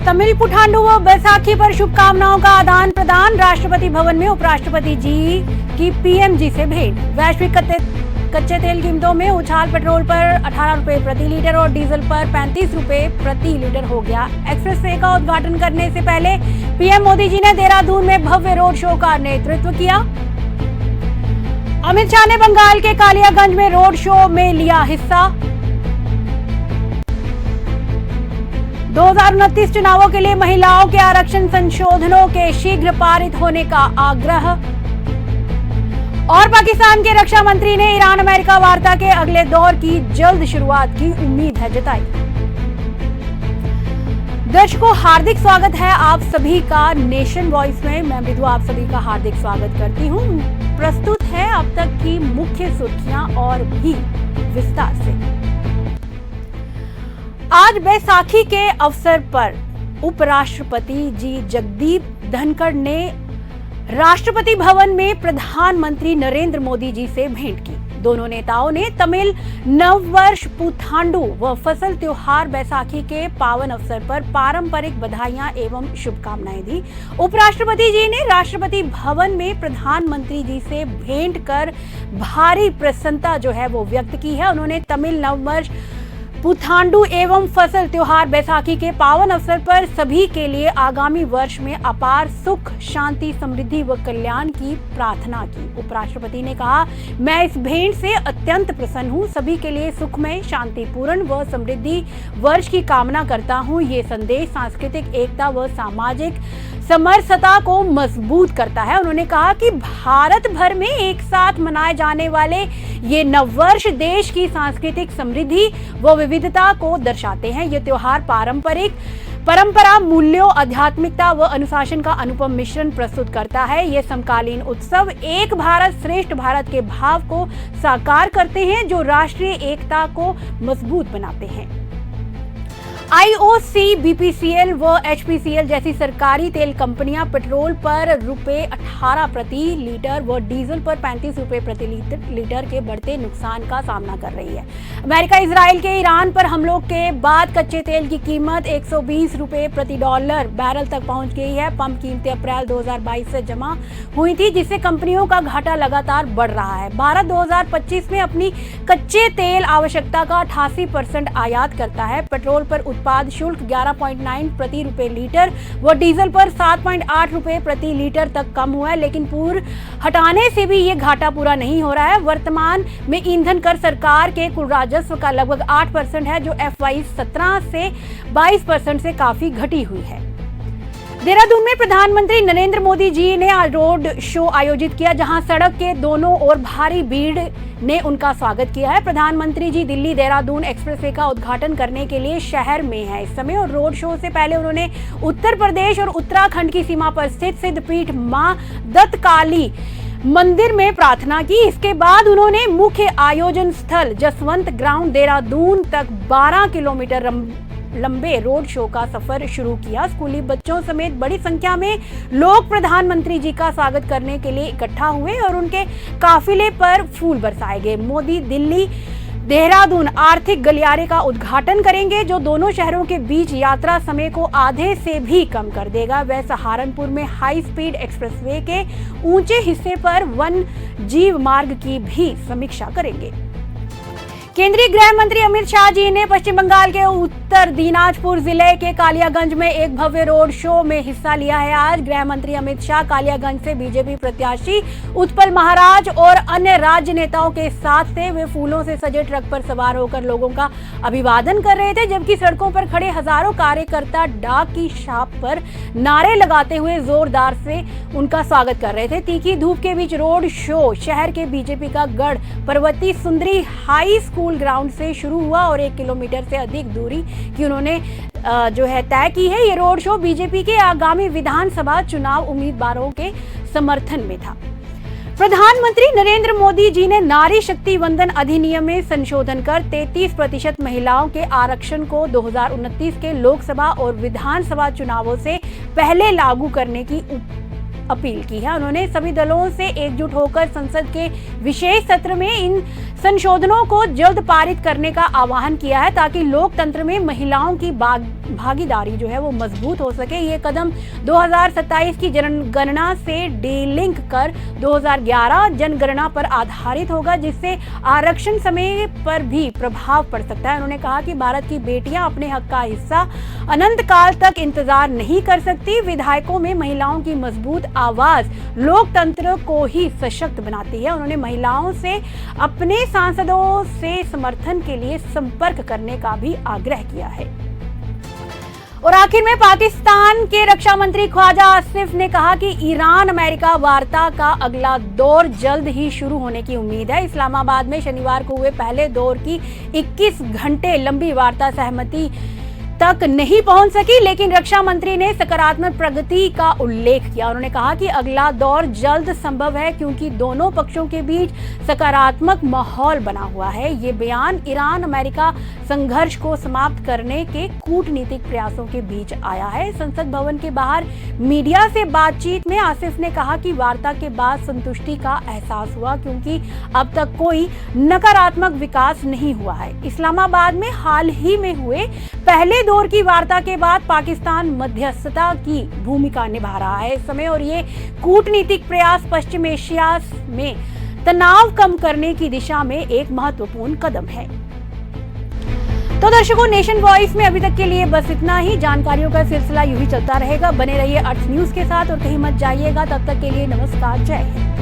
तमिल पुठांडु व बैसाखी पर शुभकामनाओं का आदान प्रदान। राष्ट्रपति भवन में उपराष्ट्रपति जी की पीएम जी से भेंट। वैश्विक कच्चे तेल कीमतों में उछाल। पेट्रोल पर 18 रुपए प्रति लीटर और डीजल पर 35 रुपए प्रति लीटर हो गया। एक्सप्रेसवे का उद्घाटन करने से पहले पीएम मोदी जी ने देहरादून में भव्य रोड शो का नेतृत्व किया। अमित शाह ने बंगाल के कालियागंज में रोड शो में लिया हिस्सा। 2029 चुनावों के लिए महिलाओं के आरक्षण संशोधनों के शीघ्र पारित होने का आग्रह। और पाकिस्तान के रक्षा मंत्री ने ईरान अमेरिका वार्ता के अगले दौर की जल्द शुरुआत की उम्मीद है जताई। दर्शकों, हार्दिक स्वागत है आप सभी का नेशन वॉइस में। मैं मृदु आप सभी का हार्दिक स्वागत करती हूँ। प्रस्तुत है अब तक की मुख्य सुर्खियां और भी विस्तार से। आज बैसाखी के अवसर पर उपराष्ट्रपति जी जगदीप धनखड़ ने राष्ट्रपति भवन में प्रधानमंत्री नरेंद्र मोदी जी से भेंट की। दोनों नेताओं ने तमिल नववर्ष पुथांडु व फसल त्योहार बैसाखी के पावन अवसर पर पारंपरिक बधाइयां एवं शुभकामनाएं दी। उपराष्ट्रपति जी ने राष्ट्रपति भवन में प्रधानमंत्री जी से भेंट कर भारी प्रसन्नता जो है वो व्यक्त की है। उन्होंने तमिल नववर्ष पुथांडु एवं फसल त्योहार बैसाखी के पावन अवसर पर सभी के लिए आगामी वर्ष में अपार सुख, शांति, समृद्धि व कल्याण की प्रार्थना की। उपराष्ट्रपति ने कहा, मैं इस भेंट से अत्यंत प्रसन्न हूँ। सभी के लिए सुखमय, शांतिपूर्ण व समृद्धि वर्ष की कामना करता हूँ। ये संदेश सांस्कृतिक एकता व सामाजिक समरसता को मजबूत करता है। उन्होंने कहा कि भारत भर में एक साथ मनाए जाने वाले ये नववर्ष देश की सांस्कृतिक समृद्धि व विविधता को दर्शाते हैं। ये त्योहार परंपरा, मूल्यों, आध्यात्मिकता व अनुशासन का अनुपम मिश्रण प्रस्तुत करता है। ये समकालीन उत्सव एक भारत श्रेष्ठ भारत के भाव को साकार करते हैं, जो राष्ट्रीय एकता को मजबूत बनाते हैं। आईओसी, बीपीसीएल व एचपीसीएल जैसी सरकारी तेल कंपनियां पेट्रोल पर ₹18 प्रति लीटर व डीजल पर 35 रुपए प्रति लीटर के बढ़ते नुकसान का सामना कर रही है। अमेरिका इजराइल के ईरान पर हमलों के बाद कच्चे तेल की कीमत 120 रुपए प्रति डॉलर बैरल तक पहुंच गई है। पंप कीमतें अप्रैल 2022 से जमा हुई थी, जिससे कंपनियों का घाटा लगातार बढ़ रहा है। भारत 2025 में अपनी कच्चे तेल आवश्यकता का 88% आयात करता है। पेट्रोल पर उत्पाद शुल्क 11.9 प्रति रुपए लीटर व डीजल पर 7.8 रुपए प्रति लीटर तक कम हुआ है, लेकिन पूर्व हटाने से भी ये घाटा पूरा नहीं हो रहा है। वर्तमान में ईंधन कर सरकार के कुल राजस्व का लगभग 8% है, जो FY 17 से 22% से काफी घटी हुई है। देहरादून में प्रधानमंत्री नरेंद्र मोदी जी ने आज रोड शो आयोजित किया, जहां सड़क के दोनों ओर भारी भीड़ ने उनका स्वागत किया है। प्रधानमंत्री जी दिल्ली देहरादून एक्सप्रेसवे का उद्घाटन करने के लिए शहर में हैं इस समय, और रोड शो से पहले उन्होंने उत्तर प्रदेश और उत्तराखंड की सीमा पर स्थित सिद्धपीठ मां दत्तकाली मंदिर में प्रार्थना की। इसके बाद उन्होंने मुख्य आयोजन स्थल जसवंत ग्राउंड देहरादून तक 12 किलोमीटर लंबे रोड शो का सफर शुरू किया। स्कूली बच्चों समेत बड़ी संख्या में लोग प्रधानमंत्री जी का स्वागत करने के लिए इकट्ठा हुए और उनके काफिले पर फूल बरसाए गए। मोदी दिल्ली देहरादून आर्थिक गलियारे का उद्घाटन करेंगे, जो दोनों शहरों के बीच यात्रा समय को आधे से भी कम कर देगा। वह सहारनपुर में हाई स्पीड एक्सप्रेसवे के ऊंचे हिस्से पर वन जीव मार्ग की भी समीक्षा करेंगे। केंद्रीय गृह मंत्री अमित शाह जी ने पश्चिम बंगाल के उत्तर दिनाजपुर जिले के कालियागंज में एक भव्य रोड शो में हिस्सा लिया है। आज गृह मंत्री अमित शाह कालियागंज से बीजेपी प्रत्याशी उत्पल महाराज और अन्य राज्य नेताओं के साथ थे। वे फूलों से सजे ट्रक पर सवार होकर लोगों का अभिवादन कर रहे थे, जबकि सड़कों पर खड़े हजारों कार्यकर्ता डाक की छाप पर नारे लगाते हुए जोरदार से उनका स्वागत कर रहे थे। तीखी धूप के बीच रोड शो शहर के बीजेपी का गढ़ पर्वती सुंदरी हाई स्कूल ग्राउंड से शुरू हुआ और 1 किलोमीटर से अधिक दूरी की उन्होंने जो है तय की है। ये रोड शो बीजेपी के आगामी विधानसभा चुनाव उम्मीदवारों के समर्थन में था। प्रधानमंत्री नरेंद्र मोदी जी ने नारी शक्ति वंदन अधिनियम में संशोधन कर 33% महिलाओं के आरक्षण को 2029 के लोकसभा और विधानसभा चुनावों से पहले लागू करने की अपील की है। उन्होंने सभी दलों से एकजुट होकर संसद के विशेष सत्र में इन संशोधनों को जल्द पारित करने का आह्वान किया है ताकि लोकतंत्र में महिलाओं की भागीदारी जो है वो मजबूत हो सके। ये कदम 2027 की जनगणना से डीलिंक कर 2011 जनगणना पर आधारित होगा, जिससे आरक्षण समय पर भी प्रभाव पड़ सकता है। उन्होंने कहा कि भारत की बेटियां अपने हक का हिस्सा अनंत काल तक इंतजार नहीं कर सकती। विधायकों में महिलाओं की मजबूत आवाज लोकतंत्र को ही सशक्त बनाती है। उन्होंने महिलाओं से अपने सांसदों से समर्थन के लिए संपर्क करने का भी आग्रह किया है। और आखिर में पाकिस्तान के रक्षा मंत्री ख्वाजा आसिफ ने कहा कि ईरान अमेरिका वार्ता का अगला दौर जल्द ही शुरू होने की उम्मीद है। इस्लामाबाद में शनिवार को हुए पहले दौर की 21 घंटे लंबी वार्ता सहमति तक नहीं पहुंच सकी, लेकिन रक्षा मंत्री ने सकारात्मक प्रगति का उल्लेख किया। उन्होंने कहा कि अगला दौर जल्द संभव है क्योंकि दोनों पक्षों के बीच सकारात्मक माहौल बना हुआ है। ये बयान ईरान अमेरिका संघर्ष को समाप्त करने के कूटनीतिक प्रयासों के बीच आया है। संसद भवन के बाहर मीडिया से बातचीत में आसिफ ने कहा कि वार्ता के बाद संतुष्टि का एहसास हुआ क्योंकि अब तक कोई नकारात्मक विकास नहीं हुआ है। इस्लामाबाद में हाल ही में हुए पहले दौर की वार्ता के बाद पाकिस्तान मध्यस्थता की भूमिका निभा रहा है इस समय, और ये कूटनीतिक प्रयास पश्चिम एशिया में तनाव कम करने की दिशा में एक महत्वपूर्ण कदम है। तो दर्शकों, नेशन वॉइस में अभी तक के लिए बस इतना ही। जानकारियों का सिलसिला यूं ही चलता रहेगा। बने रहिए अर्थ न्यूज के साथ और कहीं मत जाइएगा। तब तक के लिए नमस्कार, जय हिंद।